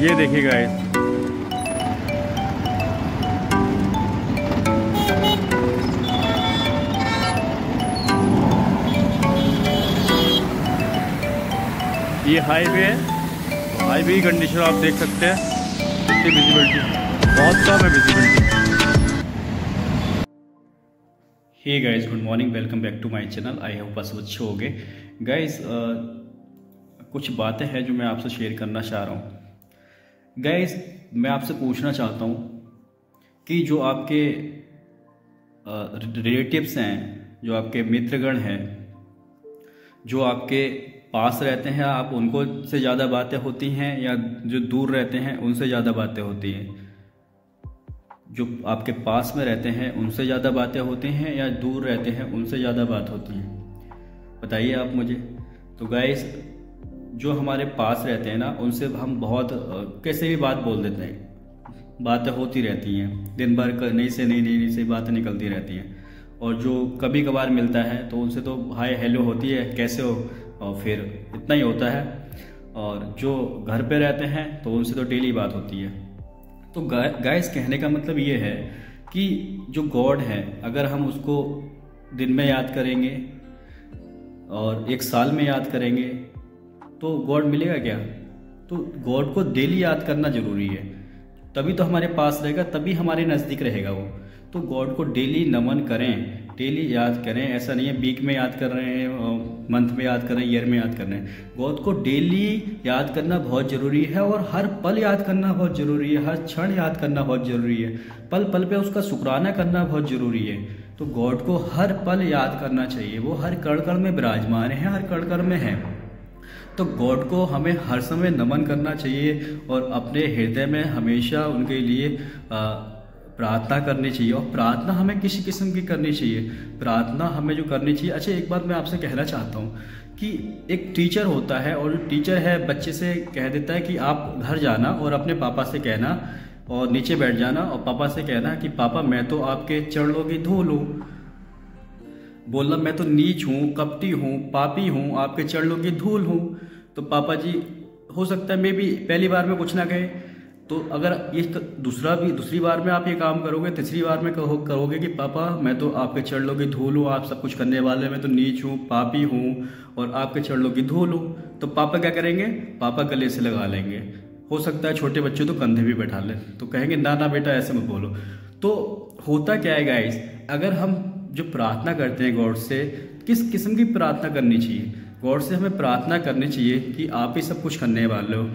ये देखिए गाइस, ये हाईवे है। हाईवे की कंडीशन आप देख सकते हैं, कितनी विजिबिलिटी, बहुत कम है visibility. Hey guys, good morning, welcome back to my channel. I hope आप सब अच्छे होंगे। गाइस, कुछ बातें हैं जो मैं आपसे शेयर करना चाह रहा हूँ। गाइस, मैं आपसे पूछना चाहता हूँ कि जो आपके रिलेटिव्स हैं, जो आपके मित्रगण हैं, जो आपके पास रहते हैं, आप उनको से ज़्यादा बातें होती हैं या जो दूर रहते हैं उनसे ज़्यादा बातें होती हैं? जो आपके पास में रहते हैं उनसे ज़्यादा बातें होती हैं या दूर रहते हैं उनसे ज़्यादा बात होती हैं? बताइए आप मुझे। तो गाइस, जो हमारे पास रहते हैं ना, उनसे हम बहुत कैसे भी बात बोल देते हैं, बातें होती रहती हैं, दिन भर नई से बातें निकलती रहती हैं। और जो कभी कभार मिलता है तो उनसे तो हाय हेलो होती है, कैसे हो, और फिर इतना ही होता है। और जो घर पे रहते हैं तो उनसे तो डेली बात होती है। तो गाइस, कहने का मतलब ये है कि जो गॉड है, अगर हम उसको दिन में याद करेंगे और एक साल में याद करेंगे तो गॉड मिलेगा क्या? तो गॉड को डेली याद करना जरूरी है, तभी तो हमारे पास रहेगा, तभी हमारे नज़दीक रहेगा वो। तो गॉड को डेली नमन करें, डेली याद करें। ऐसा नहीं है वीक में याद कर रहे हैं, मंथ में याद कर रहे हैं, ईयर में याद कर रहे हैं। गॉड को डेली याद करना बहुत ज़रूरी है और हर पल याद करना बहुत ज़रूरी है, हर क्षण याद करना बहुत ज़रूरी है, पल पल पे उसका शुक्राना करना बहुत ज़रूरी है। तो गॉड को हर पल याद करना चाहिए, वो हर कण कण में विराजमान है, हर कण कण में है। तो गॉड को हमें हर समय नमन करना चाहिए और अपने हृदय में हमेशा उनके लिए प्रार्थना करनी चाहिए। और प्रार्थना हमें किसी किस्म की करनी चाहिए, प्रार्थना हमें जो करनी चाहिए। अच्छा, एक बात मैं आपसे कहना चाहता हूँ कि एक टीचर होता है और टीचर है बच्चे से कह देता है कि आप घर जाना और अपने पापा से कहना और नीचे बैठ जाना और पापा से कहना कि पापा मैं तो आपके चरणों की धूल हूँ। बोलना मैं तो नीच हूँ, कपटी हूँ, पापी हूँ, आपके चरणों की धूल हूँ। तो पापा जी हो सकता है मे भी पहली बार में कुछ ना कहे, तो अगर ये दूसरी बार में आप ये काम करोगे, तीसरी बार में करोगे कि पापा मैं तो आपके चरणों की धूल हूँ, आप सब कुछ करने वाले, मैं तो नीच हूँ, पापी हूँ और आपके चरणों की धूल हूँ, तो पापा क्या करेंगे? पापा गले से लगा लेंगे। हो सकता है छोटे बच्चे तो कंधे भी बैठा लें, तो कहेंगे ना ना बेटा ऐसे मत बोलो। तो होता क्या है गाइस, अगर हम जो प्रार्थना करते हैं गॉड से, किस किस्म की प्रार्थना करनी चाहिए? गॉड से हमें प्रार्थना करनी चाहिए कि आप ही सब कुछ करने वाले हो,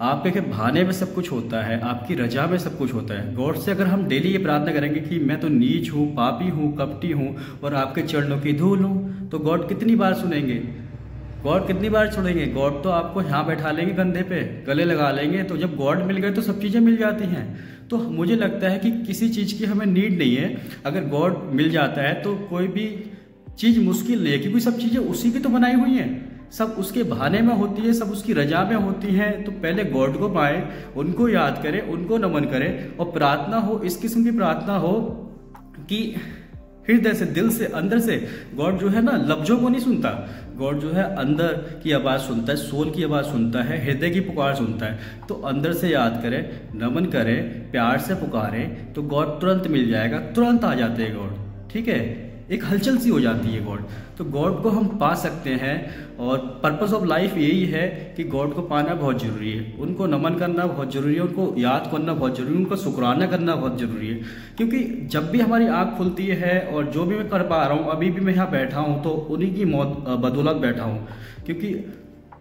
आपके भाने में सब कुछ होता है, आपकी रजा में सब कुछ होता है। गॉड से अगर हम डेली ये प्रार्थना करेंगे कि मैं तो नीच हूँ, पापी हूँ, कपटी हूँ और आपके चरणों की धूल हूँ, तो गॉड कितनी बार सुनेंगे? गॉड कितनी बार छोड़ेंगे? गॉड तो आपको यहाँ बैठा लेंगे, कंधे पे गले लगा लेंगे। तो जब गॉड मिल गए तो सब चीज़ें मिल जाती हैं। तो मुझे लगता है कि किसी चीज़ की हमें नीड नहीं है। अगर गॉड मिल जाता है तो कोई भी चीज़ मुश्किल नहीं है, क्योंकि सब चीज़ें उसी की तो बनाई हुई हैं, सब उसके बहाने में होती है, सब उसकी रजा में होती हैं। तो पहले गॉड को पाएं, उनको याद करें, उनको नमन करें और प्रार्थना हो, इस किस्म की प्रार्थना हो कि हृदय से, दिल से, अंदर से। गॉड जो है ना, लफ्जों को नहीं सुनता, गॉड जो है अंदर की आवाज़ सुनता है, सोल की आवाज़ सुनता है, हृदय की पुकार सुनता है। तो अंदर से याद करें, नमन करें, प्यार से पुकारें तो गॉड तुरंत मिल जाएगा, तुरंत आ जाते हैं गॉड। ठीक है, एक हलचल सी हो जाती है गॉड। तो गॉड को हम पा सकते हैं और पर्पस ऑफ लाइफ यही है कि गॉड को पाना बहुत ज़रूरी है, उनको नमन करना बहुत ज़रूरी है, उनको याद करना बहुत ज़रूरी है, उनका शुक्राना करना बहुत ज़रूरी है। क्योंकि जब भी हमारी आँख खुलती है और जो भी मैं कर पा रहा हूँ, अभी भी मैं यहाँ बैठा हूँ तो उन्हीं की बदौलत बैठा हूँ। क्योंकि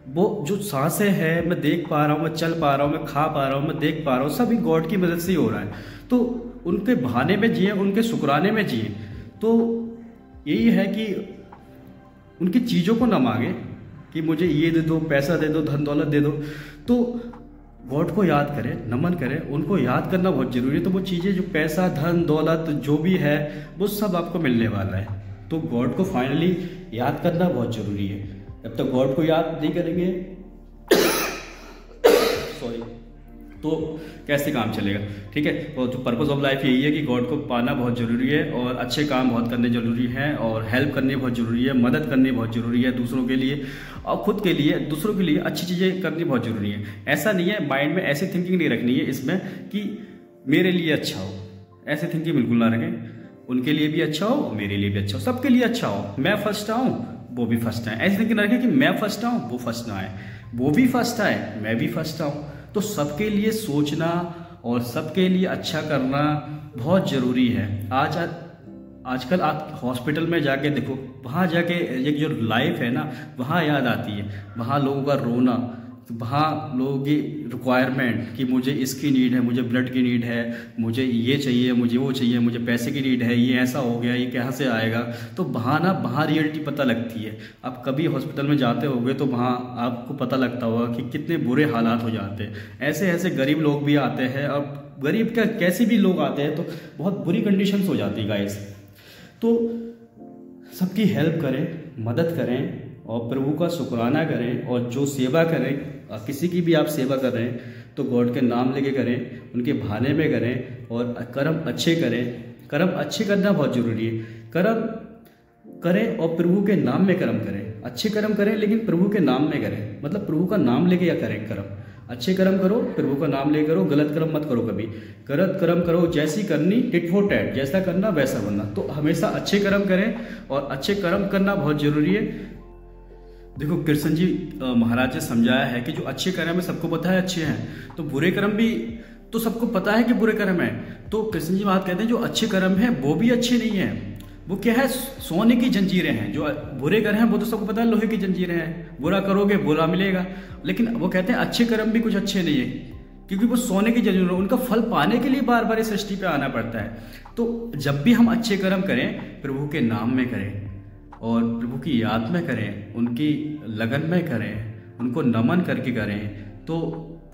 वो जो सांसें हैं, मैं देख पा रहा हूँ, मैं चल पा रहा हूँ, मैं खा पा रहा हूँ, मैं देख पा रहा हूँ, सभी गॉड की मदद से ही हो रहा है। तो उनके बहाने में जिए, उनके शुक्राने में जिए। तो यही है कि उनकी चीज़ों को ना मांगे कि मुझे ये दे दो, पैसा दे दो, धन दौलत दे दो। तो गॉड को याद करें, नमन करें, उनको याद करना बहुत ज़रूरी है। तो वो चीज़ें जो पैसा, धन दौलत जो भी है, वो सब आपको मिलने वाला है। तो गॉड को फाइनली याद करना बहुत ज़रूरी है। जब तक गॉड को याद नहीं करेंगे सॉरी, तो कैसे काम चलेगा। ठीक है, और जो पर्पस ऑफ लाइफ यही है कि गॉड को पाना बहुत ज़रूरी है और अच्छे काम बहुत करने जरूरी है और हेल्प करनी बहुत ज़रूरी है, मदद करनी बहुत ज़रूरी है दूसरों के लिए और खुद के लिए, दूसरों के लिए अच्छी चीज़ें करनी बहुत ज़रूरी है। ऐसा नहीं है, माइंड में ऐसी थिंकिंग नहीं रखनी है इसमें कि मेरे लिए अच्छा हो, ऐसी थिंकिंग बिल्कुल ना रखें। उनके लिए भी अच्छा हो, मेरे लिए भी अच्छा हो, सबके लिए अच्छा हो। मैं फर्स्ट आऊँ, वो भी फर्स्ट आए, ऐसी थिंकिंग ना रखें कि मैं फर्स्ट आऊँ, वो फर्स्ट ना आए, वो भी फर्स्ट आए, मैं भी फर्स्ट आऊँ। तो सबके लिए सोचना और सबके लिए अच्छा करना बहुत ज़रूरी है। आजकल आप हॉस्पिटल में जाके देखो, वहाँ जाके एक जो लाइफ है ना, वहाँ याद आती है। वहाँ लोगों का रोना, वहाँ लोगों की रिक्वायरमेंट कि मुझे इसकी नीड है, मुझे ब्लड की नीड है, मुझे ये चाहिए, मुझे वो चाहिए, मुझे पैसे की नीड है, ये ऐसा हो गया, ये कहाँ से आएगा। तो वहाँ रियलिटी पता लगती है। आप कभी हॉस्पिटल में जाते होगे तो वहाँ आपको पता लगता होगा कि कितने बुरे हालात हो जाते हैं। ऐसे ऐसे गरीब लोग भी आते हैं, और गरीब क्या कैसे भी लोग आते हैं तो बहुत बुरी कंडीशंस हो जाती है गाइस। तो सबकी हेल्प करें, मदद करें और प्रभु का शुक्राना करें, और जो सेवा करें, किसी की भी आप सेवा कर रहे हैं तो गॉड के नाम लेके करें, उनके बहाने में करें और कर्म अच्छे करें। कर्म अच्छे करना बहुत ज़रूरी है। कर्म करें और प्रभु के नाम में कर्म करें। अच्छे कर्म करें लेकिन प्रभु के नाम में करें, मतलब प्रभु का नाम लेके या करें कर्म। अच्छे कर्म करो, प्रभु का नाम ले करो, गलत कर्म मत करो कभी। गलत कर्म करो जैसी करनी टिट फॉर टैट, जैसा करना वैसा बनना। तो हमेशा अच्छे कर्म करें और अच्छे कर्म करना बहुत जरूरी है। देखो कृष्ण जी महाराज ने समझाया है कि जो अच्छे कर्म है सबको पता है अच्छे हैं, तो बुरे कर्म भी तो सबको पता है कि बुरे कर्म है। तो कृष्ण जी महाराज कहते हैं जो अच्छे कर्म है वो भी अच्छे नहीं है, वो क्या है, सोने की जंजीरें हैं। जो बुरे कर्म हैं वो तो सबको पता है लोहे की जंजीरें हैं, बुरा करोगे बुरा मिलेगा। लेकिन वो कहते हैं अच्छे कर्म भी कुछ अच्छे नहीं है, क्योंकि वो सोने की जंजीरें, उनका फल पाने के लिए बार बार इस सृष्टि पे आना पड़ता है। तो जब भी हम अच्छे कर्म करें प्रभु के नाम में करें और प्रभु की याद में करें, उनकी लगन में करें, उनको नमन करके करें, तो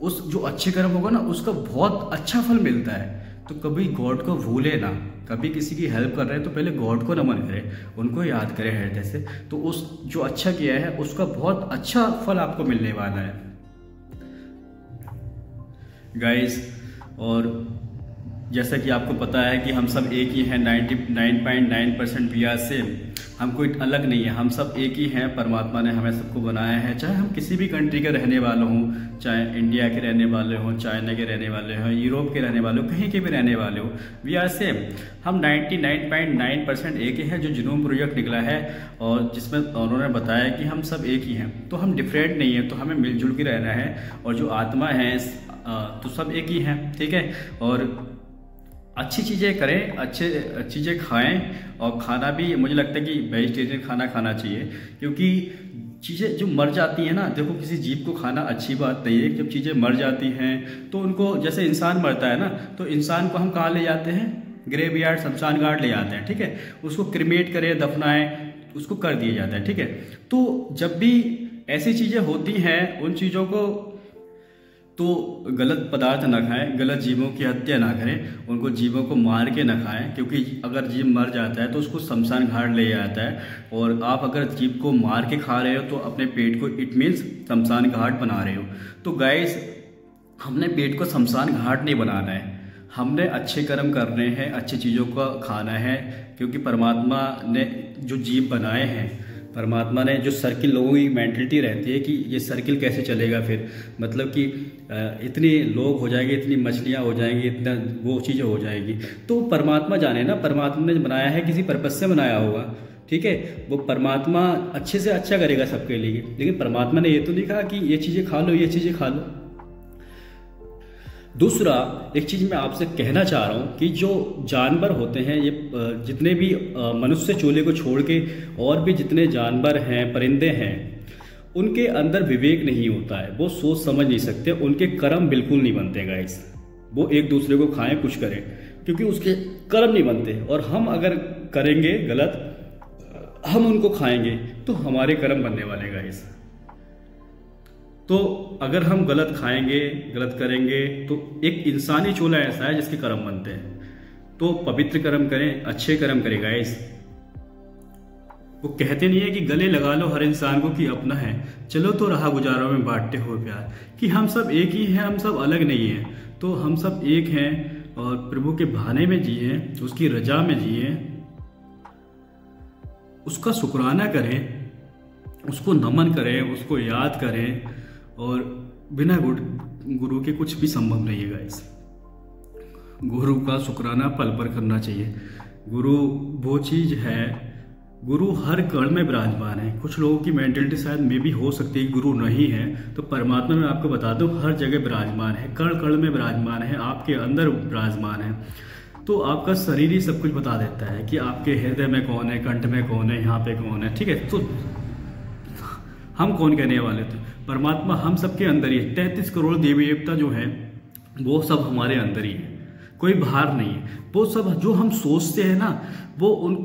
उस जो अच्छे कर्म होगा ना उसका बहुत अच्छा फल मिलता है। तो कभी गॉड को भूले ना, कभी किसी की हेल्प कर रहे हैं तो पहले गॉड को नमन करें, उनको याद करें हृदय से, तो उस जो अच्छा किया है उसका बहुत अच्छा फल आपको मिलने वाला है गाइस। और जैसा कि आपको पता है कि हम सब एक ही हैं, 99.9% बिहार से हम कोई अलग नहीं है, हम सब एक ही हैं। परमात्मा ने हमें सबको बनाया है, चाहे हम किसी भी कंट्री के रहने वाले हों, चाहे इंडिया के रहने वाले हों, चाइना के रहने वाले हों, यूरोप के रहने वाले हों, कहीं के भी रहने वाले हो, वी आर सेम। हम 99.9% एक ही हैं। जो जीनोम प्रोजेक्ट निकला है और जिसमें उन्होंने बताया कि हम सब एक ही हैं, तो हम डिफरेंट नहीं है, तो हमें मिलजुल के रहना है। और जो आत्मा है तो सब एक ही हैं, ठीक है। और अच्छी चीज़ें करें, अच्छे चीज़ें खाएं, और खाना भी मुझे लगता है कि वेजिटेरियन खाना खाना चाहिए, क्योंकि चीज़ें जो मर जाती हैं ना, देखो किसी जीव को खाना अच्छी बात नहीं है। जब चीज़ें मर जाती हैं तो उनको, जैसे इंसान मरता है ना, तो इंसान को हम कहाँ ले जाते हैं, ग्रेवयार्ड, शमशान घाट ले जाते हैं, ठीक है। उसको क्रिमेट करें, दफनाएं, उसको कर दिया जाता है, ठीक है। तो जब भी ऐसी चीज़ें होती हैं, उन चीज़ों को तो गलत पदार्थ ना खाएं, गलत जीवों की हत्या ना करें, उनको जीवों को मार के ना खाएं, क्योंकि अगर जीव मर जाता है तो उसको शमशान घाट ले जाता है। और आप अगर जीव को मार के खा रहे हो तो अपने पेट को इट मीन्स शमशान घाट बना रहे हो। तो गाइस, हमने पेट को शमशान घाट नहीं बनाना है, हमने अच्छे कर्म करने हैं, अच्छी चीज़ों को खाना है, क्योंकि परमात्मा ने जो जीव बनाए हैं, परमात्मा ने जो सर्किल, लोगों की मेंटलिटी रहती है कि ये सर्किल कैसे चलेगा, फिर मतलब कि इतने लोग हो जाएंगे, इतनी मछलियाँ हो जाएंगी, इतना वो चीज़ें हो जाएगी। तो परमात्मा जाने ना, परमात्मा ने बनाया है, किसी पर्पस से बनाया होगा, ठीक है। वो परमात्मा अच्छे से अच्छा करेगा सबके लिए, लेकिन परमात्मा ने ये तो नहीं कहा कि ये चीज़ें खा लो, ये चीज़ें खा लो। दूसरा एक चीज़ मैं आपसे कहना चाह रहा हूँ कि जो जानवर होते हैं, ये जितने भी मनुष्य चूल्हे को छोड़ के और भी जितने जानवर हैं, परिंदे हैं, उनके अंदर विवेक नहीं होता है, वो सोच समझ नहीं सकते, उनके कर्म बिल्कुल नहीं बनते गाइस। वो एक दूसरे को खाएं, कुछ करें, क्योंकि उसके कर्म नहीं बनते। और हम अगर करेंगे गलत, हम उनको खाएंगे तो हमारे कर्म बनने वाले गाइस। तो अगर हम गलत खाएंगे, गलत करेंगे, तो एक इंसानी चूल्हा ऐसा है जिसके कर्म बनते हैं। तो पवित्र कर्म करें, अच्छे कर्म करें गाइस। वो कहते नहीं है कि गले लगा लो हर इंसान को कि अपना है, चलो तो रहा गुजारों में बांटते हो प्यार, कि हम सब एक ही हैं, हम सब अलग नहीं हैं। तो हम सब एक हैं और प्रभु के बहाने में जिए, उसकी रजा में जिए, उसका शुक्राना करें, उसको नमन करें, उसको याद करें। और बिना गुरु के कुछ भी संभव नहीं है गाइस। गुरु का शुक्राना पल पर करना चाहिए। गुरु वो चीज है, गुरु हर कण में विराजमान है। कुछ लोगों की मेंटेलिटी शायद में भी हो सकती है गुरु नहीं है, तो परमात्मा मैं आपको बता दूं हर जगह विराजमान है, कण कण में विराजमान है, आपके अंदर विराजमान है। तो आपका शरीर ही सब कुछ बता देता है कि आपके हृदय में कौन है, कंठ में कौन है, यहाँ पे कौन है। ठीक है, तो हम कौन कहने वाले थे? परमात्मा हम सबके अंदर ही है। 33 करोड़ देवी देवता जो है वो सब हमारे अंदर ही है, कोई बाहर नहीं है। वो सब जो हम सोचते हैं ना, वो उन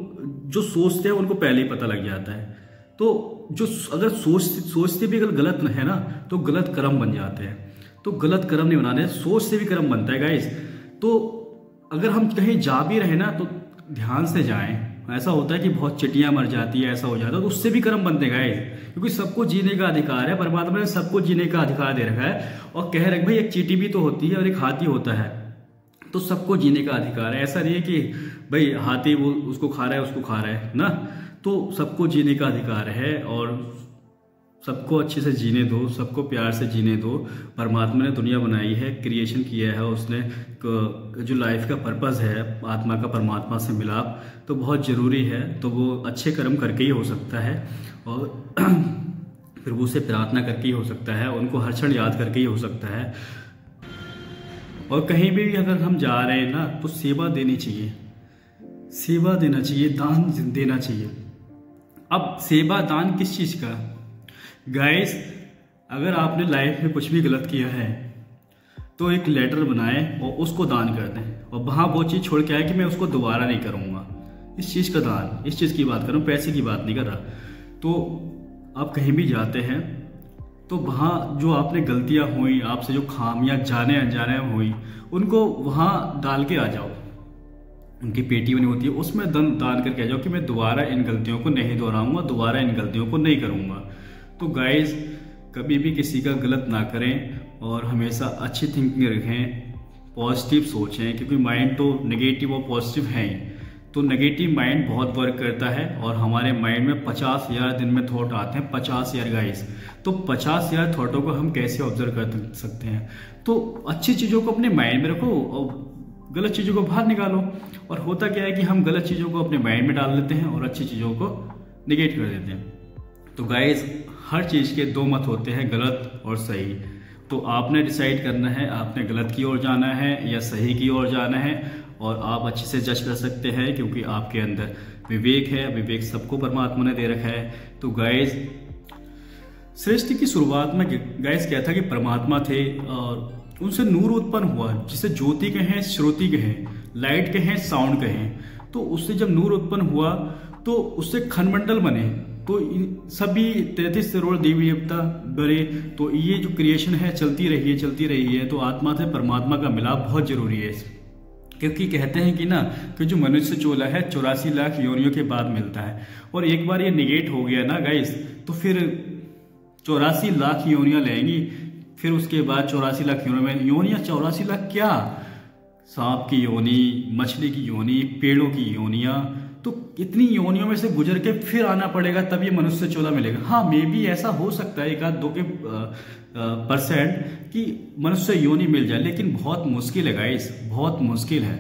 जो सोचते हैं उनको पहले ही पता लग जाता है। तो जो अगर सोचते भी अगर गलत है ना, तो गलत कर्म बन जाते हैं। तो गलत कर्म नहीं बनाने, सोच से भी कर्म बनता है गाइस। तो अगर हम कहीं जा भी रहे ना, तो ध्यान से जाएं। ऐसा होता है कि बहुत चिटियां मर जाती है, ऐसा हो जाता है, तो उससे भी कर्म बनते गाइस, क्योंकि सबको जीने का अधिकार है। परमात्मा ने सबको जीने का अधिकार दे रखा है और कह रहे भाई एक चींटी भी तो होती है और एक हाथी होता है, तो सबको जीने का अधिकार है। ऐसा नहीं है कि भाई हाथी वो उसको खा रहा है, उसको खा रहा है ना, तो सबको जीने का अधिकार है और सबको अच्छे से जीने दो, सबको प्यार से जीने दो। परमात्मा ने दुनिया बनाई है, क्रिएशन किया है उसने, जो लाइफ का पर्पस है आत्मा का परमात्मा से मिलाप तो बहुत ज़रूरी है। तो वो अच्छे कर्म करके ही हो सकता है और प्रभु से प्रार्थना करके ही हो सकता है, उनको हर क्षण याद करके ही हो सकता है। और कहीं भी अगर हम जा रहे हैं ना, तो सेवा देनी चाहिए, सेवा देना चाहिए, दान देना चाहिए। अब सेवा दान किस चीज़ का? गाइस, अगर आपने लाइफ में कुछ भी गलत किया है तो एक लेटर बनाएं और उसको दान कर दें, और वहाँ वो चीज़ छोड़ के आए कि मैं उसको दोबारा नहीं करूँगा। इस चीज़ का दान, इस चीज़ की बात कर रहा हूँ, पैसे की बात नहीं कर रहा। तो आप कहीं भी जाते हैं तो वहाँ जो आपने गलतियाँ हुई, आपसे जो खामियाँ जाने अनजाने हुई, उनको वहाँ डाल के आ जाओ। उनकी पेटी बनी होती है, उसमें दान करके आ जाओ कि मैं दोबारा इन गलतियों को नहीं दोहराऊंगा, दोबारा इन गलतियों को नहीं करूँगा। तो गाइज, कभी भी किसी का गलत ना करें और हमेशा अच्छी थिंकिंग रखें, पॉजिटिव सोचें, क्योंकि माइंड तो नेगेटिव और पॉजिटिव है ही। तो नेगेटिव माइंड बहुत वर्क करता है और हमारे माइंड में 50,000 दिन में थॉट आते हैं, 50,000 गाइस। तो 50,000 थॉटों को हम कैसे ऑब्जर्व कर सकते हैं? तो अच्छी चीज़ों को अपने माइंड में रखो और गलत चीज़ों को बाहर निकालो। और होता क्या है कि हम गलत चीज़ों को अपने माइंड में डाल देते हैं और अच्छी चीज़ों को निगेट कर देते हैं। तो गाइज, हर चीज़ के दो मत होते हैं, गलत और सही। तो आपने डिसाइड करना है, आपने गलत की ओर जाना है या सही की ओर जाना है, और आप अच्छे से जज कर सकते हैं क्योंकि आपके अंदर विवेक है। विवेक सबको परमात्मा ने दे रखा है। तो गाइज, सृष्टि की शुरुआत में गाइज क्या था कि परमात्मा थे और उनसे नूर उत्पन्न हुआ, जिसे ज्योति कहें, श्रुति कहें, लाइट कहें, साउंड कहें। तो उससे जब नूर उत्पन्न हुआ तो उससे खंडमंडल बने, तो सभी 33 करोड़ देवी देवता बने। तो ये जो क्रिएशन है चलती रही है। तो आत्मा से परमात्मा का मिलाप बहुत जरूरी है, क्योंकि कहते हैं कि ना कि जो मनुष्य चोला है 84 लाख योनियों के बाद मिलता है। और एक बार ये निगेट हो गया ना गाइस, तो फिर 84 लाख योनियां लेंगी। फिर उसके बाद 84 लाख योनियां 84 लाख क्या, सांप की योनि, मछली की योनि, पेड़ों की योनियां, तो इतनी योनियों में से गुजर के फिर आना पड़ेगा, तब ये मनुष्य चोला मिलेगा। हाँ, मे भी ऐसा हो सकता है 1-2 के % कि मनुष्य योनि मिल जाए, लेकिन बहुत मुश्किल है गाइस, बहुत मुश्किल है।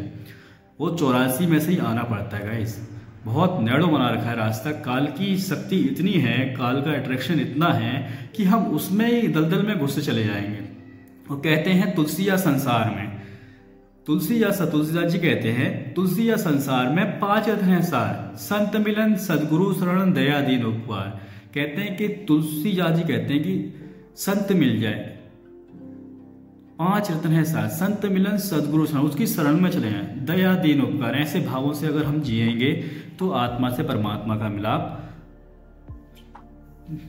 वो 84 में से ही आना पड़ता है गाइस। बहुत नैरो बना रखा है रास्ता। काल की शक्ति इतनी है, काल का अट्रैक्शन इतना है कि हम उसमें ही दलदल में घुसते चले जाएंगे। और कहते हैं तुलसी या संसार में, तुलसीदास जी कहते हैं, तुलसी या संसार में 5 रत्न हैं सार, संत मिलन, सदगुरु शरण, दया दीन उपकार। कहते हैं कि तुलसीदास जी कहते हैं कि संत मिल जाए, 5 रत्न है सार, संत मिलन, सदगुरु शरण, उसकी शरण में चले जाएं, दया दीन उपकार। ऐसे भावों से अगर हम जिएंगे तो आत्मा से परमात्मा का मिलाप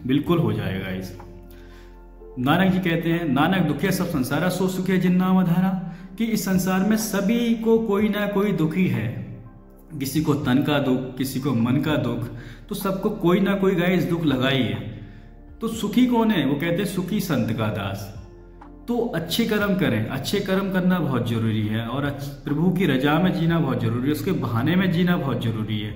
बिल्कुल हो जाएगा। इस नानक जी कहते हैं, नानक दुखिया सब संसारा, सो सुखिया जिन नाम आधारा, कि इस संसार में सभी को कोई ना कोई दुखी है। किसी को तन का दुख, किसी को मन का दुख, तो सबको कोई ना कोई गाइस दुख लगा ही है। तो सुखी कौन है? वो कहते हैं सुखी संत का दास। तो अच्छे कर्म करें, अच्छे कर्म करना बहुत जरूरी है, और प्रभु की रजा में जीना बहुत जरूरी है, उसके बहाने में जीना बहुत जरूरी है।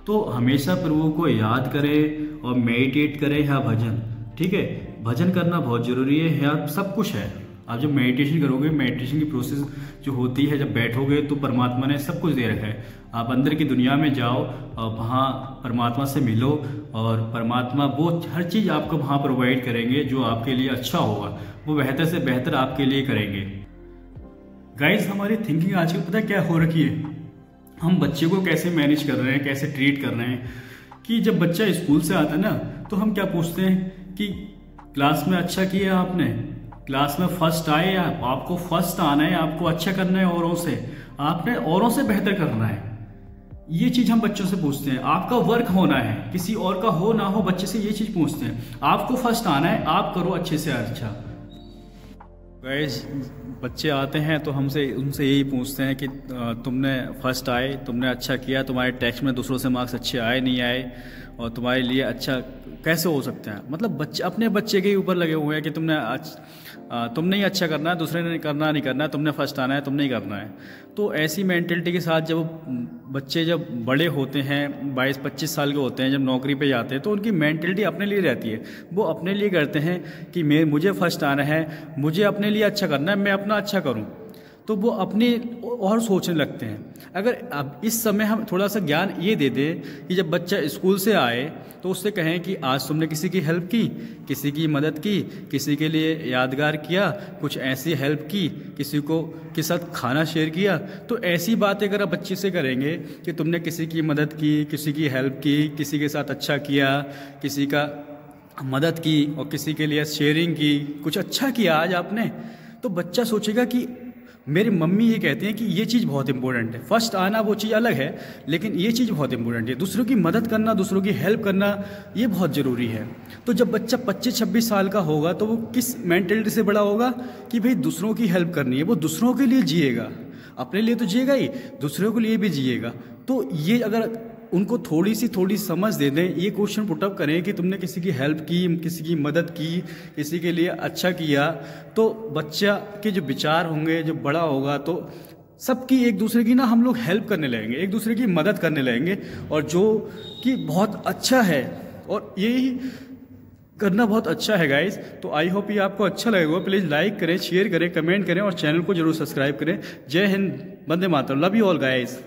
तो हमेशा प्रभु को याद करें और मेडिटेट करें या भजन, ठीक है, भजन करना बहुत जरूरी है। या सब कुछ है, आप जब मेडिटेशन करोगे, मेडिटेशन की प्रोसेस जो होती है, जब बैठोगे तो परमात्मा ने सब कुछ दे रखा है। आप अंदर की दुनिया में जाओ और वहाँ परमात्मा से मिलो, और परमात्मा वो हर चीज़ आपको वहाँ प्रोवाइड करेंगे जो आपके लिए अच्छा होगा, वो बेहतर से बेहतर आपके लिए करेंगे। गाइस, हमारी थिंकिंग आजकल पता है क्या हो रखी है? हम बच्चे को कैसे मैनेज कर रहे हैं, कैसे ट्रीट कर रहे हैं कि जब बच्चा स्कूल से आता है ना, तो हम क्या पूछते हैं कि क्लास में अच्छा किया आपने, क्लास में फर्स्ट आए आप, आपको फर्स्ट आना है, आपको अच्छा करना है, औरों से आपने औरों से बेहतर करना है। ये चीज हम बच्चों से पूछते हैं। आपका वर्क होना है, किसी और का हो ना हो, बच्चे से ये चीज पूछते हैं। आपको फर्स्ट आना है, आप करो अच्छे से अच्छा। गाइस, बच्चे आते हैं तो हमसे उनसे यही पूछते हैं कि तुमने फर्स्ट आए, तुमने अच्छा किया, तुम्हारे टेस्ट में दूसरों से मार्क्स अच्छे आए नहीं आए, और तुम्हारे लिए अच्छा कैसे हो सकता है। मतलब बच्चे अपने बच्चे के ऊपर लगे हुए हैं कि तुमने ही अच्छा करना है, दूसरे ने करना नहीं करना है, तुमने फर्स्ट आना है, तुमने ही करना है। तो ऐसी मेंटेलिटी के साथ जब बच्चे जब बड़े होते हैं, 22-25 साल के होते हैं, जब नौकरी पे जाते हैं, तो उनकी मेंटेलिटी अपने लिए रहती है। वो अपने लिए करते हैं कि मुझे फर्स्ट आना है, मुझे अपने लिए अच्छा करना है, मैं अपना अच्छा करूँ। तो वो अपने और सोचने लगते हैं। अगर अब इस समय हम थोड़ा सा ज्ञान ये दे दें कि जब बच्चा स्कूल से आए तो उससे कहें कि आज तुमने किसी की हेल्प की, किसी की मदद की, किसी के लिए यादगार किया, कुछ ऐसी हेल्प की, किसी को के साथ खाना शेयर किया, तो ऐसी बातें अगर आप बच्चे से करेंगे कि तुमने किसी की मदद की, किसी की हेल्प की, किसी के साथ अच्छा किया, किसी का मदद की और किसी के लिए शेयरिंग की, कुछ अच्छा किया आज आपने, तो बच्चा सोचेगा कि मेरी मम्मी ये कहती हैं कि ये चीज़ बहुत इंपॉर्टेंट है। फर्स्ट आना वो चीज़ अलग है, लेकिन ये चीज़ बहुत इंपॉर्टेंट है। दूसरों की मदद करना, दूसरों की हेल्प करना, ये बहुत ज़रूरी है। तो जब बच्चा 25-26 साल का होगा तो वो किस मेंटेलिटी से बड़ा होगा कि भाई दूसरों की हेल्प करनी है, वो दूसरों के लिए जिएगा, अपने लिए तो जिएगा ही, दूसरों के लिए भी जिएगा। तो ये अगर उनको थोड़ी समझ दे दें, ये क्वेश्चन पुटअप करें कि तुमने किसी की हेल्प की, किसी की मदद की, किसी के लिए अच्छा किया, तो बच्चा के जो विचार होंगे, जो बड़ा होगा तो सबकी एक दूसरे की ना हम लोग हेल्प करने लगेंगे, एक दूसरे की मदद करने लगेंगे, और जो कि बहुत अच्छा है, और यही करना बहुत अच्छा है गाइस। तो आई होप ये आपको अच्छा लगेगा। प्लीज़ लाइक करें, शेयर करें, कमेंट करें और चैनल को जरूर सब्सक्राइब करें। जय Hind, Vande Mataram, love you all guys.